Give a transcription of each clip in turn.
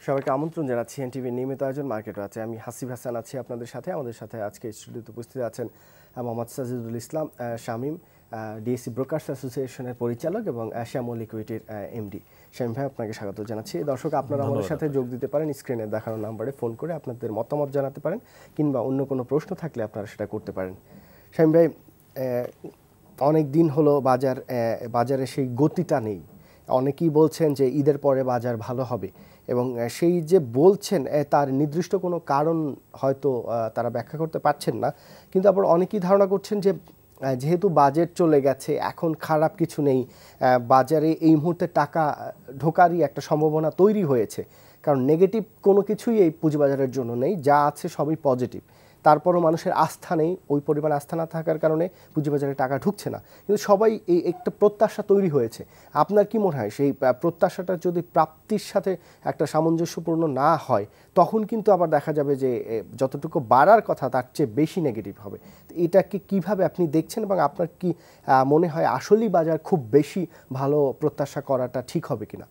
সবাইকে আমন্ত্রণ জানাচ্ছি এনটিভির নিয়মিত আয়োজন মার্কেট আছে। আমি হাসিব হাসান আছি আপনাদের সাথে। আমাদের সাথে আজকে স্টুডিওতে উপস্থিত আছেন মোহাম্মদ সাজিদুল ইসলাম শামীম, ডিএসসি ব্রোকার্স অ্যাসোসিয়েশনের পরিচালক এবং শ্যামল ইকুইটির এমডি। শামীম ভাই, আপনাকে স্বাগত জানাচ্ছি। দর্শক, আপনারা আমাদের সাথে যোগ দিতে পারেন, স্ক্রিনে দেখানো নাম্বারে ফোন করে আপনাদের মতামত জানাতে পারেন, কিংবা অন্য কোনো প্রশ্ন থাকলে আপনারা সেটা করতে পারেন। শামীম ভাই, অনেক দিন হলো বাজারে সেই গতিটা নেই। অনেকেই বলছেন যে ঈদের পরে বাজার ভালো হবে, এবং সেই যে বলছেন তার নির্দিষ্ট কোনো কারণ হয়তো তারা ব্যাখ্যা করতে পারছেন না। কিন্তু আবার অনেকেই ধারণা করছেন যে যেহেতু বাজেট চলে গেছে, এখন খারাপ কিছু নেই, বাজারে এই মুহূর্তে টাকা ঢোকারই একটা সম্ভাবনা তৈরি হয়েছে। কারণ নেগেটিভ কোনো কিছুই এই পুঁজিবাজারের জন্য নেই, যা আছে সবই পজিটিভ। তারপরও মানুষের আস্থা নেই, ওই পরিমাণ আস্থা না থাকার কারণে পুঁজিবাজারে টাকা ঢুকছে না। কিন্তু সবাই এই একটা প্রত্যাশা তৈরি হয়েছে। আপনার কি মনে হয় সেই প্রত্যাশাটা যদি প্রাপ্তির সাথে একটা সামঞ্জস্যপূর্ণ না হয়, তখন কিন্তু আবার দেখা যাবে যে যতটুকু বাড়ার কথা তার চেয়ে বেশি নেগেটিভ হবে? এটাকে কিভাবে আপনি দেখছেন, এবং আপনার কি মনে হয় আসলেই বাজার খুব বেশি ভালো প্রত্যাশা করাটা ঠিক হবে কিনা?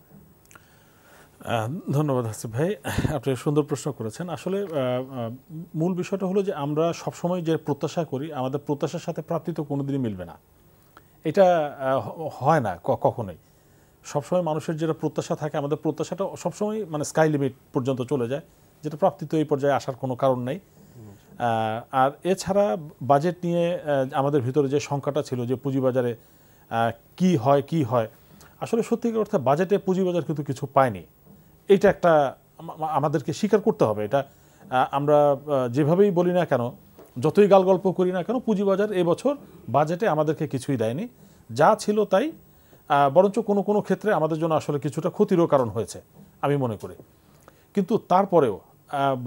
ধন্যবাদ হাসিব ভাই, আপনি সুন্দর প্রশ্ন করেছেন। আসলে মূল বিষয়টা হলো যে আমরা সবসময় যে প্রত্যাশা করি, আমাদের প্রত্যাশার সাথে প্রাপ্তি তো কোনোদিনই মিলবে না। এটা হয় না কখনোই। সবসময় মানুষের যেটা প্রত্যাশা থাকে, আমাদের প্রত্যাশাটা সবসময় মানে স্কাই লিমিট পর্যন্ত চলে যায়, যেটা প্রাপ্তি তো এই পর্যায়ে আসার কোনো কারণ নেই। আর এছাড়া বাজেট নিয়ে আমাদের ভিতরে যে শঙ্কাটা ছিল যে পুঁজিবাজারে কি হয়, আসলে সত্যিকার অর্থে বাজেটে পুঁজিবাজার কিন্তু কিছু পায়নি। এটা একটা আমাদেরকে স্বীকার করতে হবে। এটা আমরা যেভাবেই বলি না কেন, যতই গাল গল্প করি না কেন, পুঁজিবাজার এবছর বাজেটে আমাদেরকে কিছুই দেয়নি। যা ছিল তাই, বরঞ্চ কোনো কোনো ক্ষেত্রে আমাদের জন্য আসলে কিছুটা ক্ষতিরও কারণ হয়েছে আমি মনে করি। কিন্তু তারপরেও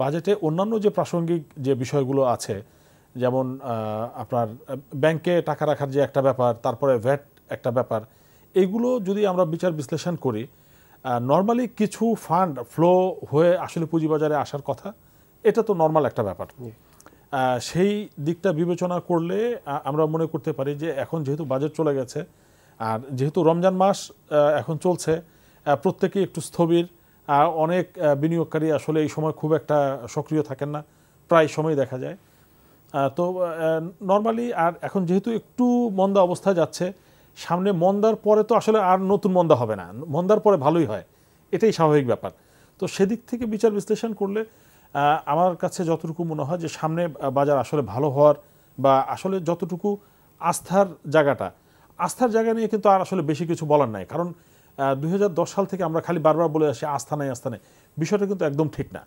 বাজেটে অন্যান্য যে প্রাসঙ্গিক যে বিষয়গুলো আছে, যেমন আপনার ব্যাংকে টাকা রাখার যে একটা ব্যাপার, তারপরে ভ্যাট একটা ব্যাপার, এইগুলো যদি আমরা বিচার বিশ্লেষণ করি, নর্মালি কিছু ফান্ড ফ্লো হয়ে আসলে পুঁজিবাজারে আসার কথা, এটা তো নর্মাল একটা ব্যাপার। সেই দিকটা বিবেচনা করলে আমরা মনে করতে পারি যে এখন যেহেতু বাজেট চলে গেছে, আর যেহেতু রমজান মাস এখন চলছে, প্রত্যেকেই একটু স্থবির, অনেক বিনিয়োগকারী আসলে এই সময় খুব একটা সক্রিয় থাকেন না, প্রায় সময় দেখা যায়। তো নর্মালি আর এখন যেহেতু একটু মন্দা অবস্থায় যাচ্ছে, সামনে মন্দার পরে তো আসলে আর নতুন মন্দা হবে না, মন্দার পরে ভালোই হয়, এটাই স্বাভাবিক ব্যাপার। তো সেদিক থেকে বিচার বিশ্লেষণ করলে আমার কাছে যতটুকু মনে হয় যে সামনে বাজার আসলে ভালো হওয়ার, বা আসলে যতটুকু আস্থার জায়গা নিয়ে কিন্তু আর আসলে বেশি কিছু বলার নাই। কারণ 2010 সাল থেকে আমরা খালি বারবার বলে আসি আস্থা নাই। বিষয়টা কিন্তু একদম ঠিক না।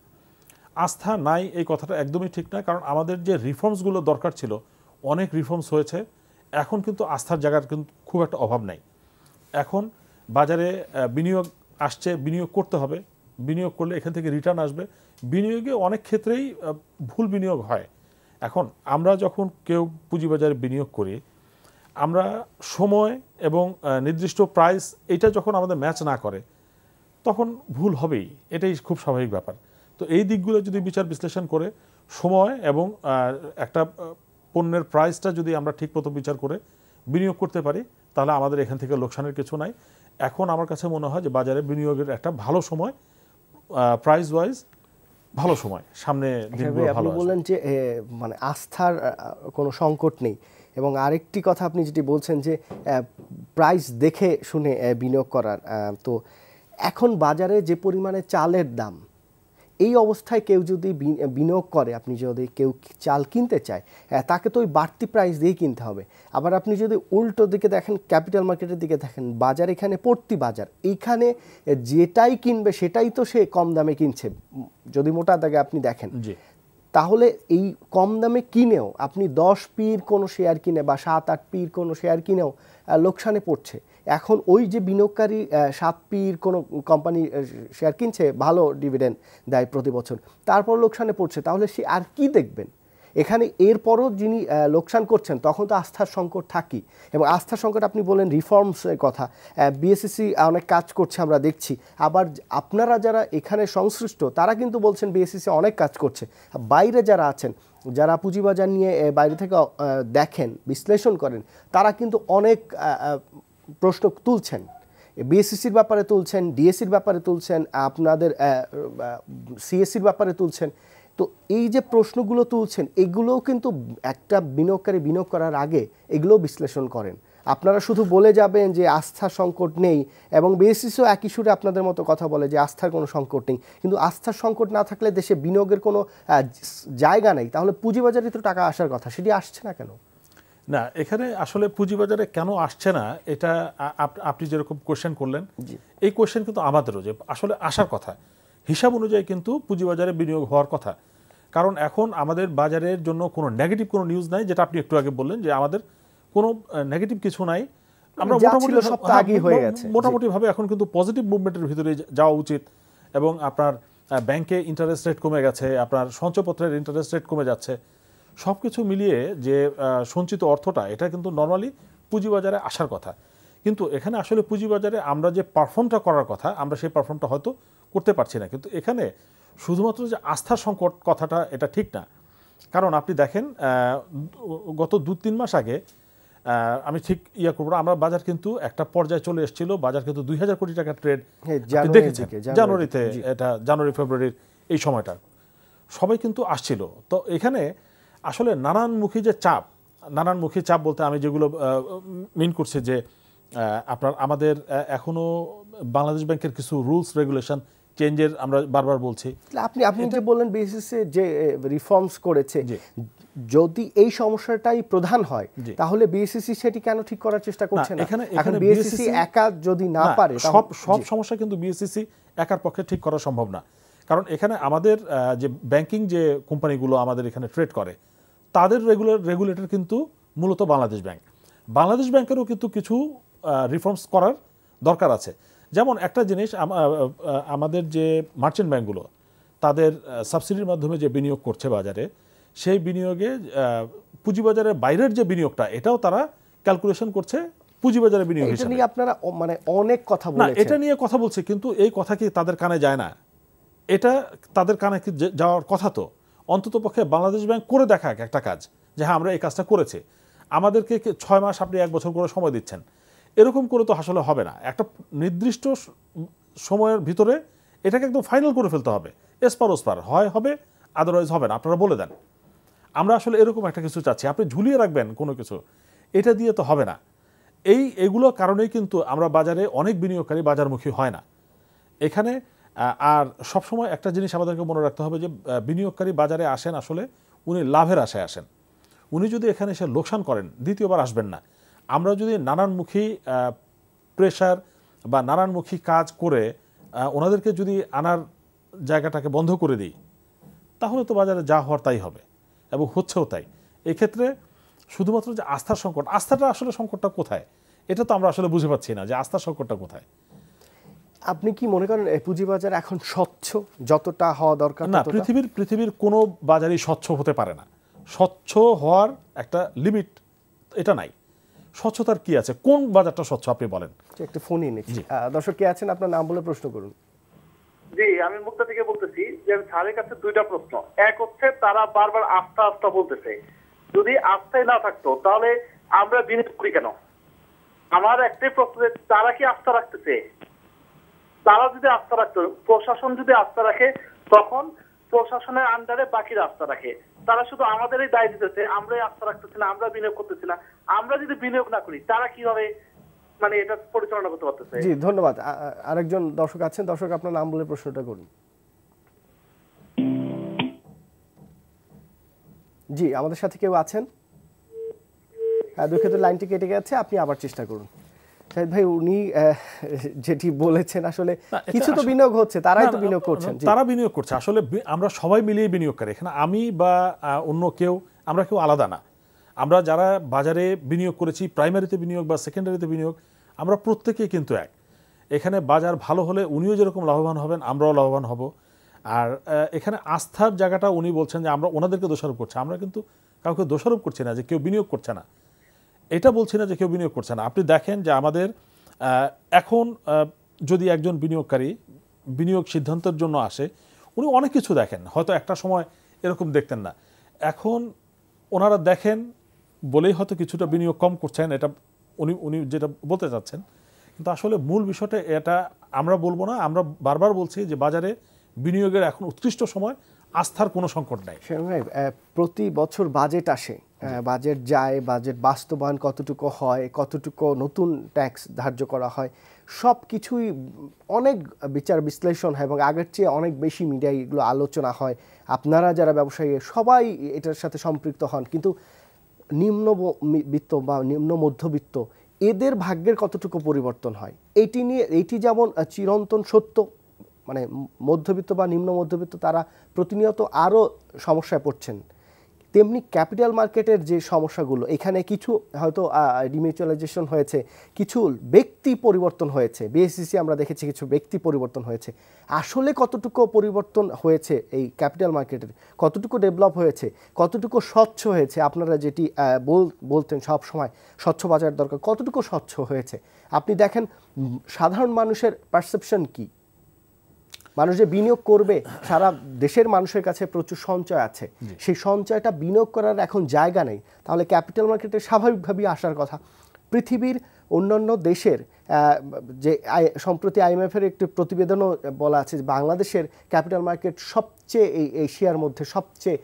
আস্থা নাই এই কথাটা একদমই ঠিক না। কারণ আমাদের যে রিফর্মসগুলো দরকার ছিল, অনেক রিফর্মস হয়েছে। এখন কিন্তু আস্থার জায়গার কিন্তু খুব একটা অভাব নাই। এখন বাজারে বিনিয়োগ আসছে, বিনিয়োগ করতে হবে। বিনিয়োগ করলে এখান থেকে রিটার্ন আসবে। বিনিয়োগে অনেক ক্ষেত্রেই ভুল বিনিয়োগ হয়। এখন আমরা যখন কেউ পুঁজিবাজারে বিনিয়োগ করি, আমরা সময় এবং নির্দিষ্ট প্রাইস এটা যখন আমাদের ম্যাচ না করে, তখন ভুল হবেই, এটাই খুব স্বাভাবিক ব্যাপার। তো এই দিকগুলো যদি বিচার বিশ্লেষণ করে, সময় এবং একটা পণ্যের প্রাইসটা যদি আমরা ঠিক মতো বিচার করে বিনিয়োগ করতে পারি, তাহলে আমাদের এখান থেকে লোকসানের কিছু নাই। এখন আমার কাছে মনে হয় যে বাজারে বিনিয়োগের একটা ভালো সময়, প্রাইস ওয়াইজ ভালো সময়, সামনে দিনগুলো ভালো। আপনি বললেন যে মানে আস্থার কোনো সংকট নেই, এবং আরেকটি কথা আপনি যেটি বলছেন যে প্রাইস দেখে শুনে বিনিয়োগ করার। তো এখন বাজারে যে পরিমাণে চালের দাম, এই অবস্থায় কেউ যদি বিনিয়োগ করে, আপনি যদি কেউ চাল কিনতে চায়, তাকে তো ওই বাড়তি প্রাইস দিয়েই কিনতে হবে। আবার আপনি যদি উল্টো দিকে দেখেন, ক্যাপিটাল মার্কেটের দিকে দেখেন, বাজার এখানে পড়তি বাজার, এইখানে যেটাই কিনবে সেটাই তো সে কম দামে কিনছে। যদি মোটা দাগে আপনি দেখেন, তাহলে এই কম দামে কিনেও আপনি 10 পির কোনো শেয়ার কিনে বা 7-8 পির কোনো শেয়ার কিনেও লোকসানে পড়ছে। এখন ওই যে বিনিয়োগকারী 7 পির কোনো কোম্পানি শেয়ার কিনছে, ভালো ডিভিডেন্ড দেয় প্রতি বছর, তারপর লোকসানে পড়ছে, তাহলে সে আর কি দেখবেন এখানে? এরপরও যিনি লোকসান করছেন, তখন তো আস্থার সংকট থাকি। এবং আস্থার সংকট, আপনি বলেন রিফর্মসের কথা, বিএসইসি অনেক কাজ করছে আমরা দেখছি। আবার আপনারা যারা এখানে সংশ্লিষ্ট, তারা কিন্তু বলছেন বিএসইসি অনেক কাজ করছে। বাইরে যারা আছেন, যারা পুঁজিবাজার নিয়ে বাইরে থেকে দেখেন, বিশ্লেষণ করেন, তারা কিন্তু অনেক প্রশ্ন তুলছেন। বিএসসিসির ব্যাপারে তুলছেন, ডিএসসির ব্যাপারে তুলছেন, আপনাদের সিএসসির ব্যাপারে তুলছেন। তো এই যে প্রশ্নগুলো তুলছেন এগুলোও কিন্তু একটা বিনিয়োগকারী বিনিয়োগ করার আগে এগুলোও বিশ্লেষণ করেন। আপনারা শুধু বলে যাবেন যে আস্থার সংকট নেই, এবং বিএসসিসিও একই সুরে আপনাদের মতো কথা বলে যে আস্থার কোনো সংকট নেই, কিন্তু আস্থার সংকট না থাকলে দেশে বিনিয়োগের কোনো জায়গা নেই, তাহলে পুঁজিবাজারে তো টাকা আসার কথা, সেটি আসছে না কেন? না, এখানে আসলে পুঁজিবাজারে কেন আসছে না এটা আপনি যেরকম কোয়েশ্চেন করলেন, এই কোয়েশ্চেন কিন্তু আমাদেরও যে আসলে আসার কথা, হিসাব অনুযায়ী কিন্তু পুঁজিবাজারে বিনিয়োগ হওয়ার কথা। কারণ এখন আমাদের বাজারের জন্য কোনো নেগেটিভ কোনো নিউজ নাই, যেটা আপনি একটু আগে বললেন যে আমাদের কোনো নেগেটিভ কিছু নাই। আমরা মোটামুটিভাবে এখন কিন্তু পজিটিভ মুভমেন্টের ভিতরে যাওয়া উচিত। এবং আপনার ব্যাংকে ইন্টারেস্ট রেট কমে গেছে, আপনার সঞ্চয়পত্রের ইন্টারেস্ট রেট কমে যাচ্ছে, সব কিছু মিলিয়ে যে সঞ্চিত অর্থটা এটা কিন্তু নর্মালি পুঁজিবাজারে আসার কথা। কিন্তু এখানে আসলে পুঁজিবাজারে আমরা যে পারফর্মটা করার কথা, আমরা সেই পারফর্মটা হয়তো করতে পারছি না। কিন্তু এখানে শুধুমাত্র যে আস্থার সংকট কথাটা এটা ঠিক না। কারণ আপনি দেখেন গত 2-3 মাস আগে আমি ঠিক করবো, আমরা বাজার কিন্তু একটা পর্যায়ে চলে এসেছিল, বাজার কিন্তু 2000 কোটি টাকা ট্রেড দেখেছেন জানুয়ারিতে, এটা জানুয়ারি ফেব্রুয়ারির এই সময়টা সবাই কিন্তু আসছিল। তো এখানে আসলে নানানমুখী যে চাপ, নানানমুখী চাপ বলতে আমি যেগুলো মিন করছি যে আপনার আমাদের এখনো বাংলাদেশ ব্যাংকের কিছু রুলস রেগুলেশন চেঞ্জের আমরা বারবার বলছি। আপনি যে বললেন বিএসসিসি যে রিফর্মস করেছে, যদি এই সমস্যাটাই প্রধান হয় তাহলে বিএসসিসি সেটি কেন ঠিক করার চেষ্টা করছে না? এখন বিএসসিসি একা যদি না পারে, সব সমস্যা কিন্তু বিএসসিসি একার পক্ষে ঠিক করা সম্ভব না। কারণ এখানে আমাদের যে ব্যাংকিং যে কোম্পানিগুলো আমাদের এখানে ট্রেড করে তাদের রেগুলেটর কিন্তু মূলত বাংলাদেশ ব্যাংক। বাংলাদেশ ব্যাংকেরও কিন্তু কিছু রিফর্মস করার দরকার আছে। যেমন একটা জিনিস, আমাদের যে মার্চেন্ট ব্যাংকগুলো তাদের সাবসিডির মাধ্যমে যে বিনিয়োগ করছে বাজারে, সেই বিনিয়োগে পুঁজিবাজারের বাইরের যে বিনিয়োগটা এটাও তারা ক্যালকুলেশন করছে পুঁজিবাজারে বিনিয়োগ হিসেবে। এটা নিয়ে আপনারা মানে অনেক কথা বলেছেন। এটা নিয়ে কথা বলছে, কিন্তু এই কথা কি তাদের কানে যায় না? এটা তাদের কানে কি যাওয়ার কথা? তো অন্ততপক্ষে বাংলাদেশ ব্যাংক করে দেখাক একটা কাজ, যে হ্যাঁ আমরা এই কাজটা করেছি। আমাদেরকে 6 মাস আপনি 1 বছর করে সময় দিচ্ছেন, এরকম করে তো আসলে হবে না। একটা নির্দিষ্ট সময়ের ভিতরে এটাকে একদম ফাইনাল করে ফেলতে হবে, এসপার ওসপার হয় হবে, আদারওয়াইজ হবে না। আপনারা বলে দেন। আমরা আসলে এরকম একটা কিছু চাচ্ছি। আপনি ঝুলিয়ে রাখবেন কোনো কিছু, এটা দিয়ে তো হবে না। এইগুলোর কারণেই কিন্তু আমরা বাজারে অনেক বিনিয়োগকারী বাজারমুখী হয় না এখানে। আর সবসময় একটা জিনিস আমাদেরকে মনে রাখতে হবে যে বিনিয়োগকারী বাজারে আসেন আসলে উনি লাভের আশায় আসেন। উনি যদি এখানে এসে লোকসান করেন দ্বিতীয়বার আসবেন না। আমরা যদি নানানমুখী প্রেশার বা নানানমুখী কাজ করে ওনাদেরকে যদি আনার জায়গাটাকে বন্ধ করে দিই, তাহলে তো বাজারে যা হওয়ার তাই হবে, এবং হচ্ছেও তাই। এক্ষেত্রে শুধুমাত্র যে আস্থার সংকট, আস্থাটা আসলে সংকটটা কোথায় এটা তো আমরা আসলে বুঝে পাচ্ছি না, যে আস্থার সংকটটা কোথায়। আপনি কি মনে করেন পুঁজিবাজার এখন স্বচ্ছ যতটা হওয়া দরকার? না, পৃথিবীর কোনো বাজারই স্বচ্ছ হতে পারে না। স্বচ্ছ হওয়ার একটা লিমিট এটা নাই। স্বচ্ছতার কি আছে? কোন বাজারটা স্বচ্ছ আপনি বলেন? একটা ফোনই নিচ্ছি। দর্শক কে আছেন, আপনার নাম বলে প্রশ্ন করুন। জি, আমি মুক্তা থেকে বলতেছি যে স্যারের কাছে 2টা প্রশ্ন। এক হচ্ছে, তারা বারবার আস্থা বলতেছে, যদি আস্থাই না থাকতো তাহলে আমরা বিনিয়োগ করি কেন? আমার একটাই প্রশ্ন, তারা কি আস্থা রাখতেছে? তারা যদি আস্থা রাখতো, প্রশাসন যদি আস্থা রাখে, তখন প্রশাসনের আন্ডারে বাকিরা আস্থা রাখে। তারা শুধু আমাদেরই দায় দিতেছে, আমরাই আস্থা রাখতেছি না, আমরা বিনিয়োগ করতেছি না। আমরা যদি বিনিয়োগ না করি তারা কিভাবে মানে এটা পরিচালনা করতে পারতেছে? জি, ধন্যবাদ। আরেকজন দর্শক আছেন। দর্শক, আপনার নাম বলে প্রশ্নটা করুন। জি, আমাদের সাথে কেউ আছেন? দুঃখিত, লাইনটি কেটে গেছে, আপনি আবার চেষ্টা করুন। শাহিদ ভাই, উনি যেটি বলেছেন আসলে কিছু তো বিনিয়োগ হচ্ছে, তারাই তো বিনিয়োগ করছেন। তারা বিনিয়োগ করছে। আসলে আমরা সবাই মিলিয়ে বিনিয়োগ করি এখানে, আমি বা অন্য কেউ, আমরা কেউ আলাদা না। আমরা যারা বাজারে বিনিয়োগ করেছি, প্রাইমারিতে বিনিয়োগ বা সেকেন্ডারিতে বিনিয়োগ, আমরা প্রত্যেকেই কিন্তু এক। এখানে বাজার ভালো হলে উনিও যেরকম লাভবান হবেন, আমরাও লাভবান হব। আর এখানে আস্থার জায়গাটা উনি বলছেন যে আমরা ওনাদেরকে দোষারোপ করছি, আমরা কিন্তু কাউকে দোষারোপ করছি না যে কেউ বিনিয়োগ করছে না, এটা বলছি না যে কেউ বিনিয়োগ করছে না। আপনি দেখেন যে আমাদের এখন যদি একজন বিনিয়োগকারী বিনিয়োগ সিদ্ধান্তের জন্য আসে, উনি অনেক কিছু দেখেন, হয়তো একটা সময় এরকম দেখতেন না। এখন ওনারা দেখেন বলেই হয়তো কিছুটা বিনিয়োগ কম করছেন, এটা উনি যেটা বলতে চাচ্ছেন। কিন্তু আসলে মূল বিষয়টা এটা আমরা বলবো না, আমরা বারবার বলছি যে বাজারে বিনিয়োগের এখন উৎকৃষ্ট সময়, আস্থার কোনো সংকট নাই। প্রতি বছর বাজেট আসে, বাজেট যায়, বাজেট বাস্তবায়ন কতটুকু হয়, কতটুকু নতুন ট্যাক্স ধার্য করা হয়, সব কিছুই অনেক বিচার বিশ্লেষণ হয় এবং আগের চেয়ে অনেক বেশি মিডিয়ায় এগুলো আলোচনা হয়। আপনারা যারা ব্যবসায়ী সবাই এটার সাথে সম্পৃক্ত হন, কিন্তু নিম্নবিত্ত বা নিম্ন মধ্যবিত্ত এদের ভাগ্যের কতটুকু পরিবর্তন হয় এইটি যেমন চিরন্তন সত্য, মানে মধ্যবিত্ত বা নিম্ন মধ্যবিত্ত তারা প্রতিনিয়ত আরও সমস্যায় পড়ছেন, তেমনি ক্যাপিটাল মার্কেটের যে সমস্যাগুলো, এখানে কিছু হয়তো ডিমিউচুয়ালাইজেশন হয়েছে, কিছু ব্যক্তি পরিবর্তন হয়েছে, বিএসসিসি আমরা দেখেছি কিছু ব্যক্তি পরিবর্তন হয়েছে। আসলে কতটুকু পরিবর্তন হয়েছে এই ক্যাপিটাল মার্কেটের, কতটুকু ডেভেলপ হয়েছে, কতটুকু স্বচ্ছ হয়েছে, আপনারা যেটি বলতেন সব সময় স্বচ্ছ বাজার দরকার, কতটুকু স্বচ্ছ হয়েছে আপনি দেখেন? সাধারণ মানুষের পারসেপশন কি? মানুষ যে বিনিয়োগ করবে, সারা দেশের মানুষের কাছে প্রচুর সঞ্চয় আছে, সেই সঞ্চয়টা বিনিয়োগ করার এখন জায়গা নেই, তাহলে ক্যাপিটাল মার্কেটে স্বাভাবিকভাবেই আসার কথা। পৃথিবীর অন্যান্য দেশের যে সম্প্রতি আইএমএফের একটি প্রতিবেদনও বলা আছে যে বাংলাদেশের ক্যাপিটাল মার্কেট সবচেয়ে এই এশিয়ার মধ্যে সবচেয়ে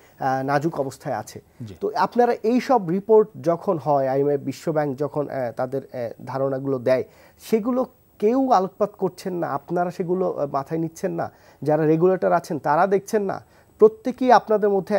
নাজুক অবস্থায় আছে। তো আপনারা এই সব রিপোর্ট যখন হয়, আইএমএফ, বিশ্বব্যাংক যখন তাদের ধারণাগুলো দেয়, সেগুলো কেউ আলোকপাত করছেন না, আপনারা সেগুলো মাথায় নিচ্ছেন না, যারা রেগুলেটর আছেন তারা দেখছেন না। প্রত্যেকেই আপনাদের মধ্যে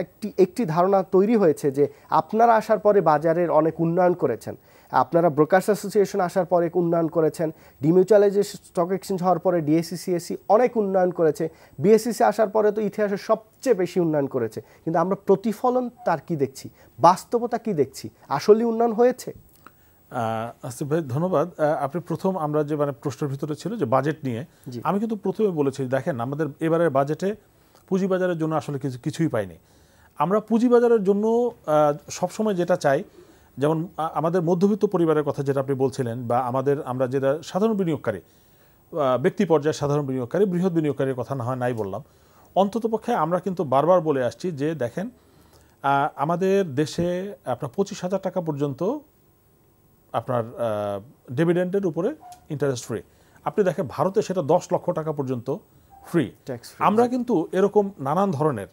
একটি ধারণা তৈরি হয়েছে যে আপনারা আসার পরে বাজারের অনেক উন্নয়ন করেছেন, আপনারা ব্রোকার্স অ্যাসোসিয়েশন আসার পরে উন্নয়ন করেছেন, ডিমিউচুয়ালাইজেশন স্টক এক্সচেঞ্জ হওয়ার পরে ডিএসসি সিএসসি অনেক উন্নয়ন করেছে, বিএসসিসি আসার পরে তো ইতিহাসের সবচেয়ে বেশি উন্নয়ন করেছে, কিন্তু আমরা প্রতিফলন তার কি দেখছি, বাস্তবতা কি দেখছি? আসলেই উন্নয়ন হয়েছে? আসিফ ভাই ধন্যবাদ। আপনি প্রথম আমরা যে মানে প্রশ্নের ভিতরে ছিল যে বাজেট নিয়ে, আমি কিন্তু প্রথমে বলেছি দেখেন আমাদের এবারের বাজেটে পুঁজিবাজারের জন্য আসলে কিছুই পাইনি। আমরা পুঁজিবাজারের জন্য সবসময় যেটা চাই, যেমন আমাদের মধ্যবিত্ত পরিবারের কথা যেটা আপনি বলছিলেন, বা আমরা যেটা সাধারণ বিনিয়োগকারী, ব্যক্তি পর্যায়ে সাধারণ বিনিয়োগকারী, বৃহৎ বিনিয়োগকারীর কথা না হয় নাই বললাম, অন্ততপক্ষে আমরা কিন্তু বারবার বলে আসছি যে দেখেন আমাদের দেশে আপনার 25,000 টাকা পর্যন্ত আপনার ডিভিডেন্ডের উপরে ইন্টারেস্ট ফ্রি। আপনি দেখেন ভারতে সেটা 10 লক্ষ টাকা পর্যন্ত ফ্রি। আমরা কিন্তু এরকম নানান ধরনের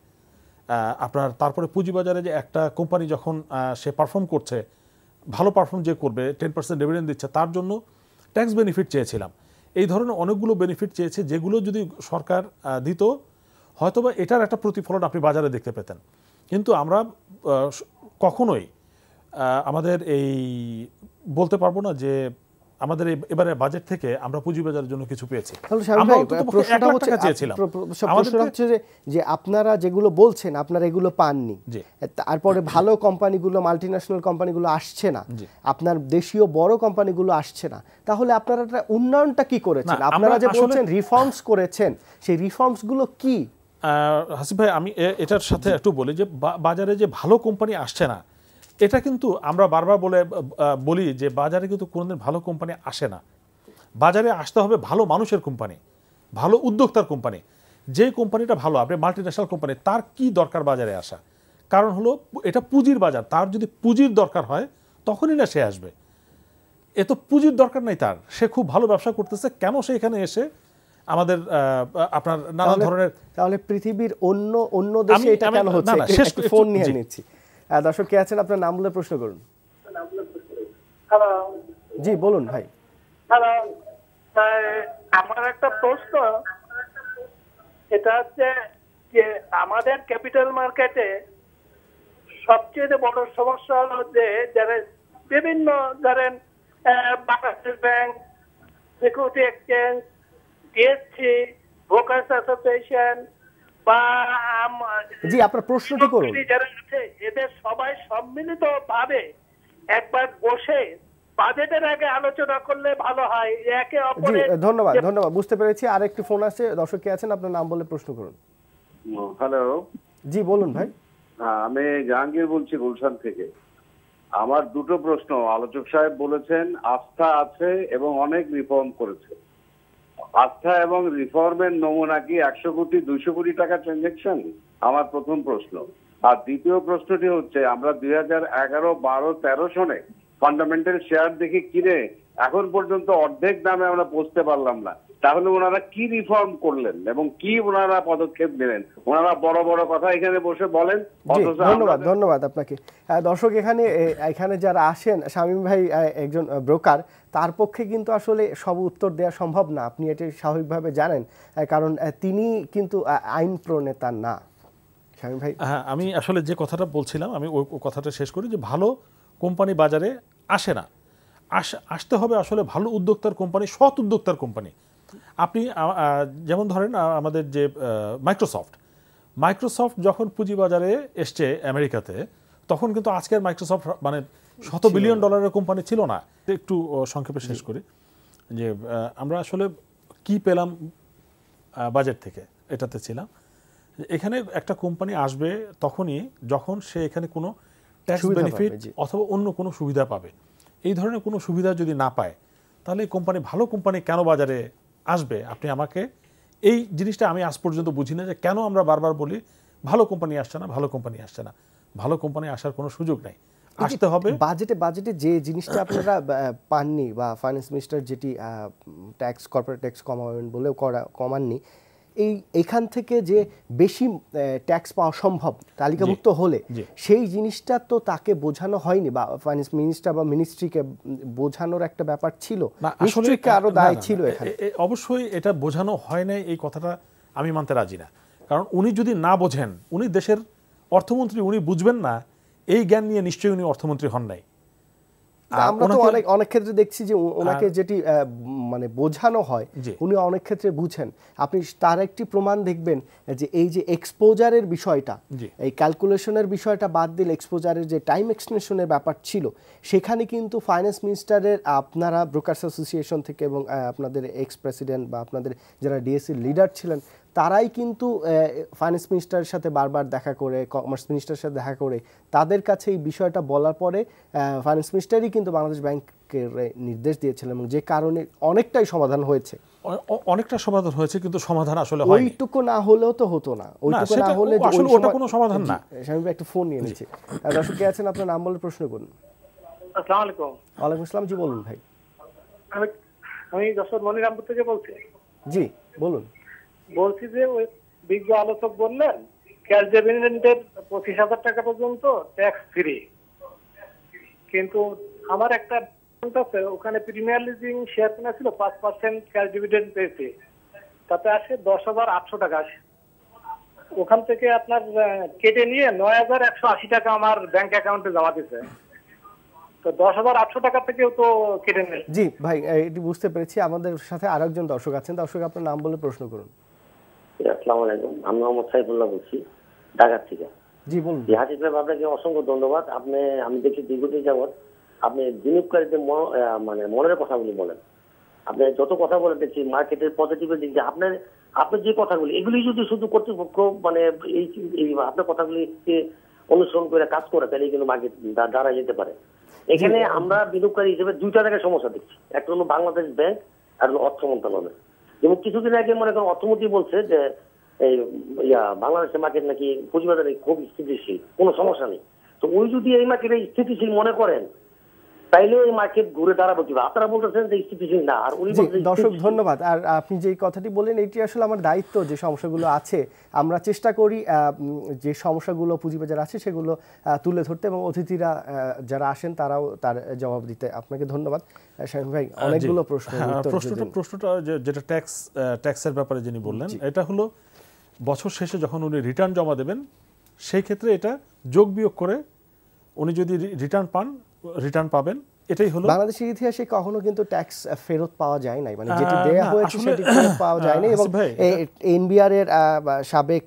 আপনার তারপরে পুঁজিবাজারে যে একটা কোম্পানি যখন সে পারফর্ম করছে, ভালো পারফর্ম যে করবে, 10% ডিভিডেন্ড দিচ্ছে, তার জন্য ট্যাক্স বেনিফিট চেয়েছিলাম। এই ধরনের অনেকগুলো বেনিফিট চেয়েছে, যেগুলো যদি সরকার দিত হয়তোবা এটার একটা প্রতিফলন আপনি বাজারে দেখতে পেতেন। কিন্তু আমরা কখনোই আমাদের এই বলতে পারবো না যে আমাদের এবারে বাজেট থেকে আমরা পুঁজিবাজারের জন্য কিছু পেয়েছি। যে আপনারা যেগুলো বলছেন আপনারা এগুলো পাননি, তারপরে ভালো কোম্পানিগুলো, মাল্টিন্যাশনাল কোম্পানিগুলো আসছে না, আপনার দেশীয় বড় কোম্পানিগুলো আসছে না, তাহলে আপনারা উন্নয়নটা কি করেছেন? আপনারা যে বলছেন রিফর্মস করেছেন, সেই রিফর্মস গুলো কি? হাসিফ ভাই আমি এটার সাথে একটু বলি যে বাজারে যে ভালো কোম্পানি আসছে না, এটা কিন্তু আমরা বারবার বলি যে বাজারে কিন্তু কোনোদিন ভালো কোম্পানি আসে না। বাজারে আসতে হবে ভালো মানুষের কোম্পানি, ভালো উদ্যোক্তার কোম্পানি। যে কোম্পানিটা ভালো, আপনি মাল্টিন্যাশনাল কোম্পানি, তার কি দরকার বাজারে আসা? কারণ হলো এটা পুঁজির বাজার, তার যদি পুঁজির দরকার হয় তখনই না সে আসবে। এ তো পুঁজির দরকার নাই তার, সে খুব ভালো ব্যবসা করতেছে, কেন সে এখানে এসে আমাদের আপনার নানা ধরনের। তাহলে পৃথিবীর অন্য দেশে এটা কেন হচ্ছে? ফোন নিয়ে নিচ্ছি। দর্শক কে আছেন, আপনার নাম বলে প্রশ্ন করুন। হ্যালো, জি বলুন ভাই। হ্যালো, আমার একটা প্রশ্ন, এটা হচ্ছে যে আমাদের ক্যাপিটাল মার্কেটে সবচেয়ে বড় সমস্যা হলো যে যারা বিভিন্ন ধরেন Bangladesh bank, security exchange, DSC, brokers association বা জি আপনার প্রশ্নটি করুন। এদের সবাই সম্মিলিত ভাবে একবার বসে বাজেটের আগে আলোচনা করলে ভালো হয়। একে অপরের ধন্যবাদ বুঝতে পেরেছি। আরেকটি ফোন আছে, দর্শক কে আছেন, আপনার নাম বলে প্রশ্ন করুন। হ্যালো, জি বলুন ভাই। আমি জাহাঙ্গীর বলছি গুলশান থেকে। আমার দুটো প্রশ্ন। আলোচক সাহেব বলেছেন আস্থা আছে এবং অনেক রিফর্ম করেছে। আস্থা এবং রিফর্মের নমুনা কি 100 কোটি 200 কোটি টাকা ট্রানজাকশন? আমার প্রথম প্রশ্ন। আর দ্বিতীয় প্রশ্নটি হচ্ছে আমরা 2011, 12, 13 সনে ফান্ডামেন্টাল শেয়ার দেখে কিনে এখন পর্যন্ত অর্ধেক দামে আমরা পৌঁছতে পারলাম না। তাহলে ওনারা কি রিফর্ম করলেন এবং কি ওনারা পদক্ষেপ নিলেন? ওনারা বড় বড় কথা এখানে বসে বলেন, অথচ ধন্যবাদ আপনাকে। দর্শক, এখানে যারা আসেন, শামীম ভাই একজন ব্রোকার, তার পক্ষে কিন্তু আসলে সব উত্তর দেওয়া সম্ভব না, আপনি এটি স্বাভাবিকভাবে জানেন, কারণ তিনি কিন্তু আইন প্রণেতা না। শামীম ভাই, হ্যাঁ, আমি আসলে যে কথাটা বলছিলাম, আমি ওই কথাটা শেষ করি যে ভালো কোম্পানি বাজারে আসে না, আসতে হবে আসলে ভালো উদ্যোক্তার কোম্পানি, সৎ উদ্যোক্তার কোম্পানি। আপনি যেমন ধরেন আমাদের যে মাইক্রোসফট যখন পুঁজিবাজারে এসছে আমেরিকাতে, তখন কিন্তু আজকের মাইক্রোসফট মানে $100 বিলিয়ন কোম্পানি ছিল না। একটু সংক্ষেপে শেষ করি যে আমরা আসলে কি পেলাম বাজেট থেকে, এটাতে ছিলাম এখানে একটা কোম্পানি আসবে তখনই যখন সে এখানে কোনো ট্যাক্স বেনিফিট অথবা অন্য কোনো সুবিধা পাবে। এই ধরনের কোনো সুবিধা যদি না পায়, তাহলে কোম্পানি, ভালো কোম্পানি কেন বাজারে আসবে? আপনি আমাকে এই জিনিসটা আমি আজ পর্যন্ত বুঝি না যে কেন আমরা বারবার বলি ভালো কোম্পানি আসছে না, ভালো কোম্পানি আসছে না। ভালো কোম্পানি আসার কোনো সুযোগ নাই, আসতে হবে। বাজেটে যে জিনিসটা আপনারা পাননি বা ফাইন্যান্স মিনিস্টার যেটি কর্পোরেট ট্যাক্স কমাবেন বলেও কমাননি, এইখান থেকে যে বেশি ট্যাক্স পাওয়া সম্ভব তালিকাভুক্ত হলে, সেই জিনিসটা তো তাকে বোঝানো হয়নি, বা ফাইন্যান্স মিনিস্টার বা মিনিস্ট্রিকে বোঝানোর একটা ব্যাপার ছিল, মিনিস্ট্রিকে আরো দায় ছিল এখানে। অবশ্যই এটা বোঝানো হয় নাই, এই কথাটা আমি মানতে রাজি না। কারণ উনি যদি না বোঝেন, উনি দেশের অর্থমন্ত্রী, উনি বুঝবেন না, এই জ্ঞান নিয়ে নিশ্চয়ই উনি অর্থমন্ত্রী হন নাই। আমরা তো অনেক ক্ষেত্রে দেখছি যে ওনাকে যেটি মানে বোঝানো হয়, উনি অনেক ক্ষেত্রে বুঝেন। আপনি তার একটি প্রমাণ দেখবেন যে এই যে এক্সপোজারের বিষয়টা, এই ক্যালকুলেশনের বিষয়টা বাদ দিলে এক্সপোজারের যে টাইম এক্সটেনশনের ব্যাপার ছিল, সেখানে কিন্তু ফাইন্যান্স মিনিস্টারের, আপনারা ব্রোকার্স অ্যাসোসিয়েশন থেকে এবং আপনাদের এক্স প্রেসিডেন্ট বা আপনাদের যারা ডিএসসির লিডার ছিলেন, তারাই কিন্তু ফাইন্যান্স মিনিস্টারের সাথে বারবার দেখা করে, কমার্স মিনিস্টারের সাথে দেখা করে তাদের কাছে এই বিষয়টা বলার পরে ফাইন্যান্স মিনিস্টারই কিন্তু বাংলাদেশ ব্যাংকের নির্দেশ দিয়েছিলেন, এবং যে কারণে অনেকটাই সমাধান হয়েছে। অনেকটা সমাধান হয়েছে, কিন্তু সমাধান আসলে হয়নি। ওইটুকু না হলেও তো হতো না, ওইটুকু না হলে আসলে ওটা কোনো সমাধান না। আমি একটা ফোন নিয়ে নিচ্ছি। দর্শক কে আছেন, আপনার নাম বলে প্রশ্ন করুন। আসসালামু আলাইকুম। ওয়ালাইকুম আসসালাম, জি বলুন ভাই। আমি যশোর মনিরামপুর থেকে বলছি। জি বলুন। বলছি যে ওই বিজ্ঞ আলোচক বললেন ক্যাশ ডিভিডেন্ডের 25,000 টাকা পর্যন্ত ট্যাক্স ফ্রি, কিন্তু আমার একটা আছে, ওখানে প্রিমিয়ার লিজিং শেয়ার কেনা ছিল, 5% ক্যাশ ডিভিডেন্ড পেয়েছে, তাতে আসে 10,800 টাকা আসে। ওখান থেকে আপনার কেটে নিয়ে 9,180 টাকা আমার ব্যাংক অ্যাকাউন্টে জমা দিচ্ছে, তো 10,800 টাকা থেকেও তো কেটে নেই। জি ভাই, এটি বুঝতে পেরেছি। আমাদের সাথে আরেকজন দর্শক আছেন। দর্শক, আপনার নাম বলে প্রশ্ন করুন। আসসালামু আলাইকুম, আমি মোহাম্মদ সাইফুল্লাহ বলছি, ঢাকা থেকে। জি বলুন। হাসিফ ভাই, আপনাকে অসংখ্য ধন্যবাদ। আমি দেখি দীর্ঘদিন যাবৎ আপনি বিনিয়োগকারীদের মানে মনের কথাগুলি বলেন। আপনি যত কথা বলে দেখছি মার্কেটের পজিটিভের দিক দিয়ে, আপনি যে কথাগুলি, এগুলি যদি শুধু কর্তৃপক্ষ মানে এই আপনার কথাগুলিকে অনুসরণ করে কাজ করে, তাহলে কিন্তু মার্কেট দাঁড়া যেতে পারে। এখানে আমরা বিনিয়োগকারী হিসেবে দুইটা জায়গায় সমস্যা দেখছি, একটা হলো বাংলাদেশ ব্যাংক আর হলো অর্থ মন্ত্রণালয়। যেমন কিছুদিন আগে মনে করেন অর্থমন্ত্রী বলছে যে এই বাংলাদেশের মার্কেট নাকি পুঁজিবাজারে খুব স্থিতিশীল, কোনো সমস্যা নেই। তো ওই যদি এই মার্কেটে স্থিতিশীল মনে করেন, তাইলে এই মার্কেট ঘুরে দাঁড়াবো কিভাবে? আপনারা বলতেছেন যে স্থিতিশীল না, আর উনি দর্শক ধন্যবাদ। আর আপনি যে কথাটি বললেন, এটি আসলে আমার দায়িত্ব, যে সমস্যাগুলো আছে আমরা চেষ্টা করি যে সমস্যাগুলো পুঁজিবাজার আছে সেগুলো তুলে ধরতে, এবং অতিথিরা যারা আসেন তারাও তার জবাব দিতে। আপনাকে ধন্যবাদ শামীম ভাই। অনেকগুলো প্রশ্নটা যেটা ট্যাক্সের ব্যাপারে যিনি বললেন, এটা হলো বছর শেষে যখন উনি রিটার্ন জমা দেবেন, সেই ক্ষেত্রে এটা যোগ বিয়োগ করে উনি যদি রিটার্ন পাবেন, এটাই হলো। বাংলাদেশের ইতিহাসে কখনো কিন্তু ট্যাক্স ফেরত পাওয়া যায় নাই, মানে যেটি দেয়া হয়েছে সেটি ফেরত পাওয়া যায় না। এবং এনবিআর এর সাবেক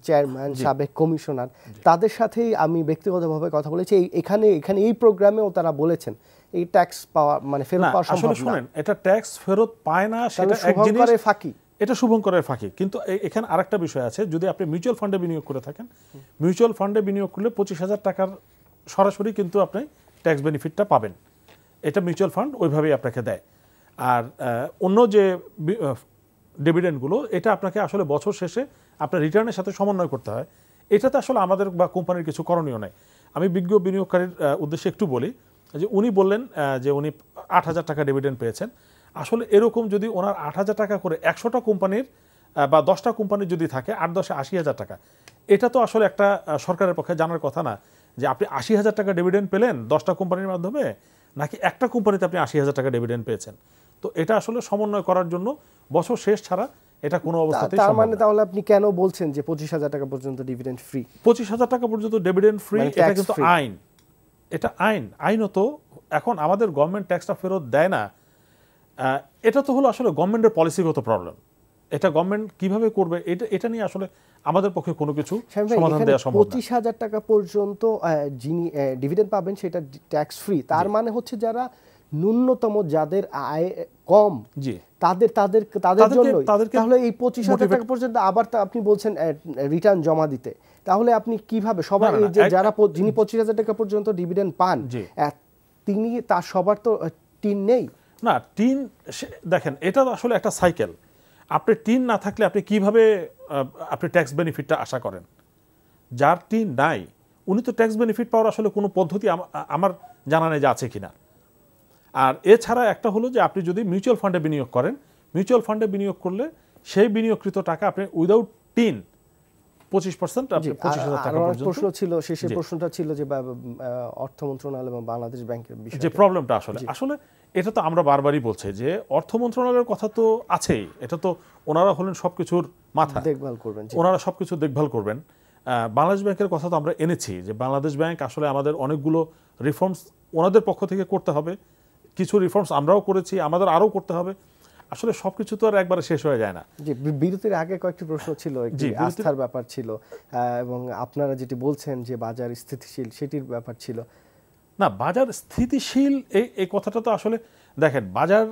চেয়ারম্যান, সাবেক কমিশনার, তাদের সাথেই আমি ব্যক্তিগতভাবে কথা বলেছি। এখানে এই প্রোগ্রামেও তারা বলেছেন এই ট্যাক্স পাওয়া মানে ফেরত পাওয়া সম্ভব না। শুনেন, এটা ট্যাক্স ফেরত পায় না, সেটা এক জিনিস, ফাঁকি, এটা শুভঙ্করের ফাঁকি। কিন্তু এখানে আরেকটা বিষয় আছে, যদি আপনি মিউচুয়াল ফান্ডে বিনিয়োগ করে থাকেন, মিউচুয়াল ফান্ডে বিনিয়োগ করলে 25,000 টাকার সরাসরি কিন্তু আপনি ট্যাক্স বেনিফিটটা পাবেন। এটা মিউচুয়াল ফান্ড ওইভাবেই আপনাকে দেয়। আর অন্য যে ডিভিডেন্ডগুলো, এটা আপনাকে আসলে বছর শেষে আপনার রিটার্নের সাথে সমন্বয় করতে হয়। এটাতে আসলে আমাদের বা কোম্পানির কিছু করণীয় নাই। আমি বিজ্ঞ বিনিয়োগকারীর উদ্দেশ্যে একটু বলি যে উনি বললেন যে উনি 8,000 টাকা ডিভিডেন্ড পেয়েছেন। আসলে এরকম যদি ওনার 8,000 টাকা করে 100টা কোম্পানির বা 10টা কোম্পানির যদি থাকে 8-10 80,000 টাকা, এটা তো আসলে একটা সরকারের পক্ষে জানার কথা না যে আপনি 80,000 টাকা ডিভিডেন্ড পেলেন 10টা কোম্পানির মাধ্যমে, নাকি একটা কোম্পানিতে আপনি 80,000 টাকা ডিভিডেন্ড পেয়েছেন। তো এটা আসলে সমন্বয় করার জন্য বছর শেষ ছাড়া এটা কোনো অবস্থাতেই তার সম্ভব মানে না। তাহলে আপনি কেন বলছেন যে 25,000 টাকা পর্যন্ত ডিভিডেন্ড ফ্রি? 25,000 টাকা পর্যন্ত ডিভিডেন্ড ফ্রি, মানে এটা tax কিন্তু free। আইন, এটা আইনত। এখন আমাদের গভর্নমেন্ট ট্যাক্সটা ফেরত দেয় না, এটা তো হলো আসলে গভর্নমেন্টের পলিসিগত প্রবলেম। এটা গভর্নমেন্ট কিভাবে করবে এটা নিয়ে আসলে আমাদের পক্ষে কোনো কিছু সমাধান দেওয়া সম্ভব না। 25,000 টাকা পর্যন্ত যিনি ডিভিডেন্ড পাবেন সেটা ট্যাক্স ফ্রি, তার মানে হচ্ছে যারা ন্যূনতম যাদের আয় কম জি তাদের জন্য। তাদেরকে তাহলে এই 25,000 টাকা পর্যন্ত আবার আপনি বলছেন রিটার্ন জমা দিতে, তাহলে আপনি কিভাবে সবাই এই যে যারা যিনি 25,000 টাকা পর্যন্ত ডিভিডেন্ড পান তিনি তার সবার তো টিন নেই না। টিন দেখেন এটা আসলে একটা সাইকেল। আপনি টিন না থাকলে আপনি কিভাবে আপনি ট্যাক্স বেনিফিটটা আশা করেন? যার টিন নাই উনি তো ট্যাক্স বেনিফিট পাওয়ার আসলে কোনো পদ্ধতি আমার জানা নেই যে আছে কিনা। আর এছাড়া একটা হলো যে আপনি যদি মিউচুয়াল ফান্ডে বিনিয়োগ করেন, মিউচুয়াল ফান্ডে বিনিয়োগ করলে সেই বিনিয়োগকৃত টাকা আপনি উইদাউট টিন 25% আপনি 25,000 টাকা পর্যন্ত। প্রশ্ন ছিল শেষের প্রশ্নটা ছিল যে অর্থ মন্ত্রণালয় এবং বাংলাদেশ ব্যাংকের বিষয়ে যে প্রবলেমটা আসলে এটা তো আমরা বারবারই বলছি যে অর্থ মন্ত্রণালয়ের কথা তো আছেই, এটা তো ওনারা হলেন সবকিছুর মাথা, দেখভাল করবেন, ওনারা সবকিছু দেখভাল করবেন। বাংলাদেশ ব্যাংকের কথা তো আমরা এনেছি যে বাংলাদেশ ব্যাংক আসলে আমাদের অনেকগুলো রিফর্মস ওনাদের পক্ষ থেকে করতে হবে, কিছু রিফর্মস আমরাও করেছি, আমাদের আরও করতে হবে। আসলে সবকিছু তো আর একবারে শেষ হয়ে যায় না। জি, বিরতির আগে কয়েকটি প্রশ্ন ছিল, একটি আস্থার ব্যাপার ছিল এবং আপনারা যেটি বলছেন যে বাজার স্থিতিশীল সেটির ব্যাপার ছিল। না, বাজার স্থিতিশীল এই কথাটা তো আসলে দেখেন, বাজার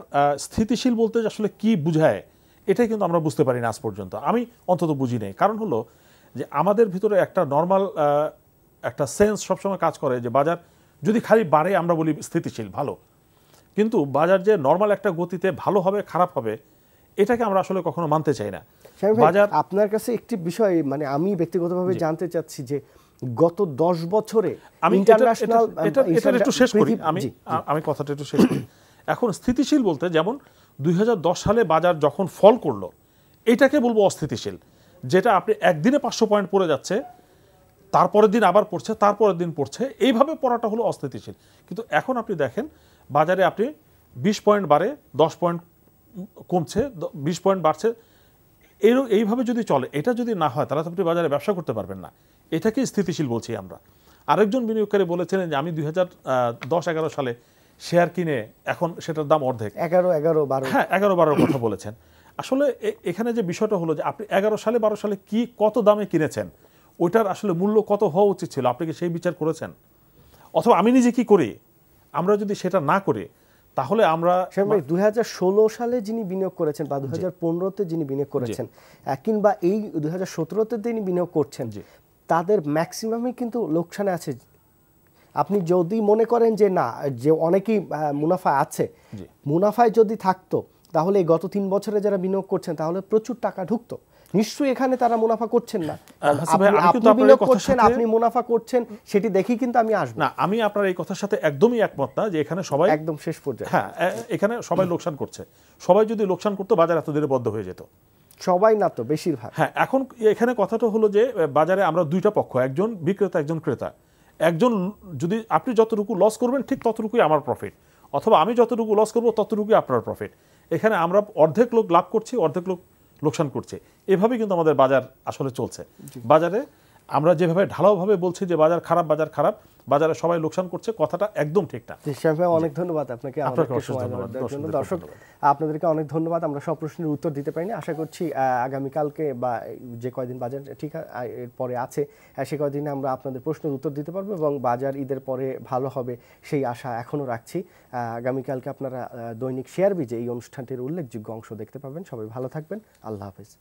স্থিতিশীল বলতে আসলে কি বুঝায় এটাই কিন্তু আমরা বুঝতে পারি না আজ পর্যন্ত। আমি অন্তত বুঝি নেই। কারণ হলো যে আমাদের ভিতরে একটা নর্মাল একটা সেন্স সবসময় কাজ করে যে বাজার যদি খালি বাড়ে আমরা বলি স্থিতিশীল ভালো, কিন্তু বাজার যে নর্মাল একটা গতিতে ভালো হবে খারাপ হবে এটাকে আমরা আসলে কখনো মানতে চাই না। বাজার আপনার কাছে একটি বিষয় মানে আমি ব্যক্তিগতভাবে জানতে চাচ্ছি যে গত 10 বছরে ইন্টারন্যাশনাল এটা একটু শেষ করি, আমি কথাটা একটু শেষ করি। এখন স্থিতিশীল বলতে যেমন 2010 সালে বাজার যখন ফল করলো এটাকে বলবো অস্থিতিশীল, যেটা আপনি একদিনে 500 পয়েন্ট পড়ে যাচ্ছে, তারপরের দিন আবার পড়ছে, তারপরের দিন পড়ছে, এইভাবে পড়াটা হলো অস্থিতিশীল। কিন্তু এখন আপনি দেখেন বাজারে আপনি 20 পয়েন্ট বাড়ে, 10 পয়েন্ট কমছে, 20 পয়েন্ট বাড়ছে, এইভাবে যদি চলে, এটা যদি না হয় তাহলে আপনি বাজারে ব্যবসা করতে পারবেন না। এটাকেই স্থিতিশীল বলছি আমরা। আরেকজন বিনিয়োগকারী বলেছিলেন যে আমি 2010-11 সালে শেয়ার কিনে এখন সেটার দাম অর্ধেক। 11-12 হ্যাঁ, 11-12 কথা বলেছেন। আসলে এখানে যে বিষয়টা হলো যে আপনি 11 সালে 12 সালে কি কত দামে কিনেছেন, ওইটার আসলে মূল্য কত হওয়া উচিত ছিল, আপনি কি সেই বিচার করেছেন? অথবা আমি নিজে কি করি, আমরা যদি সেটা না করি তাহলে আমরা 2016 সালে যিনি বিনিয়োগ করেছেন বা 2015-তে যিনি বিনিয়োগ করেছেন কিংবা এই 2017-তে যিনি বিনিয়োগ করছেন তাদের ম্যাক্সিমামই কিন্তু লোকসানে আছে। আপনি যদি মনে করেন যে না, যে অনেকেই মুনাফা আছে, মুনাফায় যদি থাকতো তাহলে এই গত 3 বছরে যারা বিনিয়োগ করছেন তাহলে প্রচুর টাকা ঢুকতো। নিশ্চয়ই এখানে তারা মুনাফা করছেন না, আপনি বিনিয়োগ করছেন, আপনি মুনাফা করছেন, সেটি দেখেই কিন্তু আমি আসবো না। আমি আপনার এই কথার সাথে একদমই একমত না যে এখানে সবাই একদম শেষ পর্যায়ে, হ্যাঁ এখানে সবাই লোকসান করছে। সবাই যদি লোকসান করতো বাজার এত দেরে বদ্ধ হয়ে যেত। সবাই না তো, বেশিরভাগ। হ্যাঁ, এখন এখানে কথাটা হলো যে বাজারে আমরা দুইটা পক্ষ, একজন বিক্রেতা একজন ক্রেতা। একজন যদি আপনি যতটুকু লস করবেন ঠিক ততটুকুই আমার প্রফিট, অথবা আমি যতটুকু লস করবো ততটুকুই আপনার প্রফিট। এখানে আমরা অর্ধেক লোক লাভ করছি, অর্ধেক লোক লোকসান করছে। এভাবে কিন্তু আমাদের বাজার আসলে চলছে। বাজারে আমরা যেভাবে ঢালাওভাবে বলছি যে বাজার খারাপ, বাজার খারাপ, বাজারে সবাই লোকসান করছে, কথাটা একদম ঠিক না। অনেক ধন্যবাদ আপনাকে সময় দেওয়ার জন্য। দর্শক আপনাদেরকে অনেক ধন্যবাদ। আমরা সব প্রশ্নের উত্তর দিতে পারিনি, আশা করছি আগামীকালকে বা যে কয়দিন বাজার ঠিক এরপরে আছে সে কয়দিনে আমরা আপনাদের প্রশ্নের উত্তর দিতে পারবো এবং বাজার ঈদের পরে ভালো হবে সেই আশা এখনও রাখছি। আগামীকালকে আপনারা দৈনিক শেয়ার বিজে এই অনুষ্ঠানটির উল্লেখযোগ্য অংশ দেখতে পাবেন। সবাই ভালো থাকবেন, আল্লাহ হাফেজ।